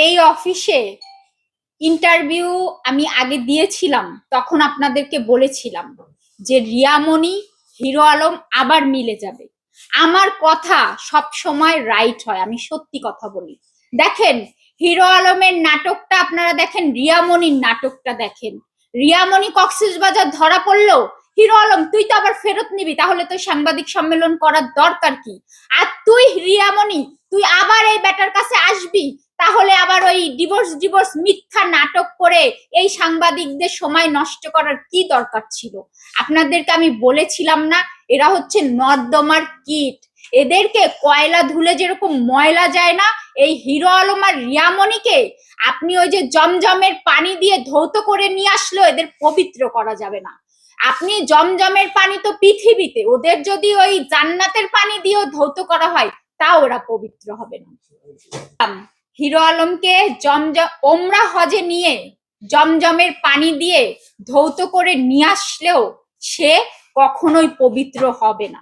এই অফিসে ইন্টারভিউ আমি আগে দিয়েছিলাম, তখন আপনাদেরকে বলেছিলাম যে রিয়ামণি, হিরো আলম আবার মিলে যাবে। আমার কথা সব সময় রাইট হয়, আমি সত্যি কথা বলি। দেখেন, হিরো আলমের নাটকটা আপনারা দেখেন, রিয়ামণির নাটকটা দেখেন। রিয়ামণি কক্সবাজার ধরা পড়লো, হিরো আলম তুই তো আবার ফেরত নিবি, তাহলে তো সাংবাদিক সম্মেলন করার দরকার কি? আর তুই রিয়ামণি, তুই আবার এই ব্যাটার কাছে আসবি, তাহলে আবার ওই ডিভোর্স ডিভোর্স মিথ্যা নাটক করে এই সাংবাদিকদের সময় নষ্ট করার কি দরকার ছিল? আপনাদেরকে আমি বলেছিলাম না, এরা হচ্ছে নর্দমার কীট। এদেরকে কয়লা ধুলে যেরকম ময়লা যায় না, এই হিরো আলম আর রিয়ামণিকে আপনি ওই যে জমজমের পানি দিয়ে ধৌত করে নিয়ে আসলেও এদের পবিত্র করা যাবে না। আপনি জমজমের পানি তো পৃথিবীতে, ওদের যদি ওই জান্নাতের পানি দিয়েও ধৌত করা হয় তাও ওরা পবিত্র হবে না। হিরো আলমকে ওমরা হজে নিয়ে জমজমের পানি দিয়ে ধৌত করে নিয়ে আসলেও সে কখনোই পবিত্র হবে না।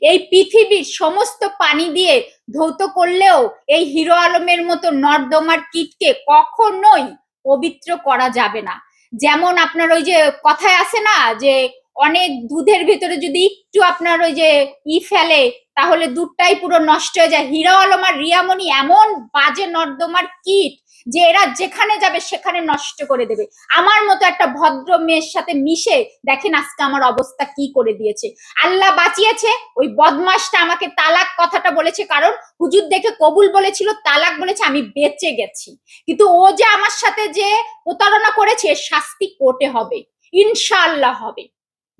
এই পৃথিবীর সমস্ত পানি দিয়ে ধৌত করলেও এই হিরো আলমের মতো নর্দমার কীটকে কখনোই পবিত্র করা যাবে না। যেমন আপনার ওই যে কথায় আছে না, যে অনেক দুধের ভিতরে যদি একটু আপনার ওই যে ফেলে তাহলে দুধটাই পুরো নষ্ট হয়ে যায়। হিরো আলম আর রিয়ামণি এমন বাজে নর্দমার কীট যে এরা যেখানে যাবে সেখানে নষ্ট করে দেবে। আমার মতো একটা ভদ্র মেয়ের সাথে মিশে দেখেন আজকে আমার অবস্থা কি করে দিয়েছে। আল্লাহ বাঁচিয়েছে, ওই বদমাসটা আমাকে তালাক কথাটা বলেছে, কারণ হুজুর দেখে কবুল বলেছিল, তালাক বলেছে, আমি বেঁচে গেছি। কিন্তু ও যে আমার সাথে যে প্রতারণা করেছে, শাস্তি কোর্টে হবে, ইনশাআল্লাহ হবে।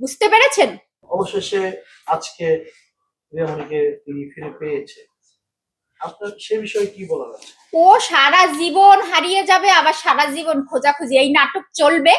বুঝতে পেরেছেন? অবশেষে আজকে রিয়ামণিকে তিনি ফিরে পেয়েছে, আপনার সে বিষয়ে কি বলার আছে? ও সারা জীবন হারিয়ে যাবে, আবার সারা জীবন খোঁজাখুঁজি, এই নাটক চলবে।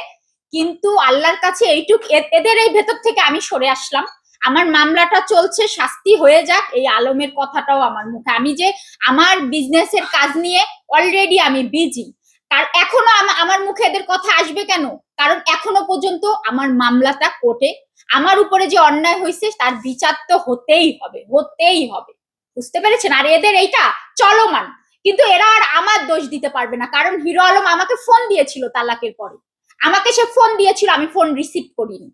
কিন্তু আল্লাহর কাছে এইটুক, এদের এই ভেতর থেকে আমি সরে আসলাম। আমার মামলাটা চলছে, শাস্তি হয়ে যাক, এই আলমের কথাটাও আমার মুখে। আমি যে আমার বিজনেসের কাজ নিয়ে অলরেডি আমি বিজি, আর এখনো আমার মুখে এদের কথা আসবে কেন? কারণ এখনো পর্যন্ত আমার মামলাটা কোর্টে, আমার উপরে যে অন্যায় হয়েছে তার বিচার তো হতেই হবে, হতেই হবে। বুঝতে পেরেছেন? আর এদের এইটা চলমান, কিন্তু এরা আর আমার দোষ দিতে পারবে না, কারণ হিরো আলম আমাকে ফোন দিয়েছিল তালাকের পরে, আমাকে সে ফোন দিয়েছিল, আমি ফোন রিসিভ করিনি।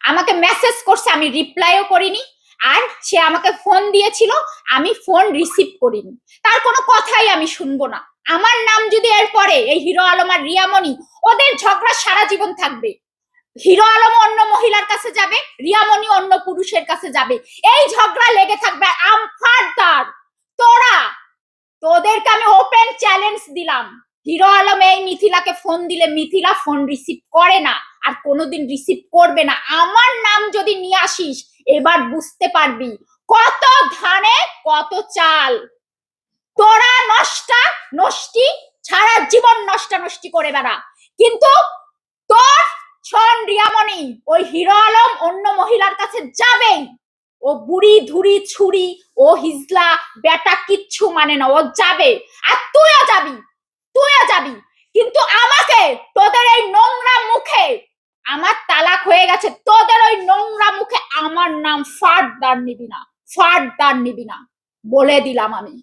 আমাকে মেসেজ করছে, আমি রিপ্লাইও করিনি। আর সে আমাকে ফোন দিয়েছিল, আমি ফোন রিসিভ করিনি। তার কোনো কথাই আমি শুনবো না। আমার নাম যদি এর পরে এই হিরো আলম আর রিয়ামণি, ওদের ঝগড়া সারা জীবন থাকবে। হিরো আলম অন্য মহিলার কাছে যাবে, রিয়ামণি অন্য পুরুষের কাছে যাবে, এই ঝগড়া লেগে থাকবে। আম ফারদার, তোদেরকে আমি ওপেন চ্যালেঞ্জ দিলাম, হিরো আলম এই মিথিলাকে ফোন দিলে মিথিলা ফোন রিসিভ করে না, আর কোনোদিন রিসিভ করবে না। আমার নাম যদি নিয়ে আসিস, এবার বুঝতে পারবি কত ধানে কত চাল। তোরা নষ্টি সারা জীবন নষ্টানষ্টি করে বেড়া, কিন্তু তোর শোন রিয়ামণি, ওই হিরো আলম অন্য মহিলার কাছে যাবেই। ও বুড়ি ধুরি ছুরি, ও হিজলা বেটা কিচ্ছু মানে না, ও যাবে। আর তুইও যাবি, কিন্তু আমাকে তোদের এই নোংরা মুখে, আমার তালাক হয়ে গেছে, তোদের ওই নোংরা মুখে আমার নাম ফারদার নিবি না, বলে দিলাম আমি।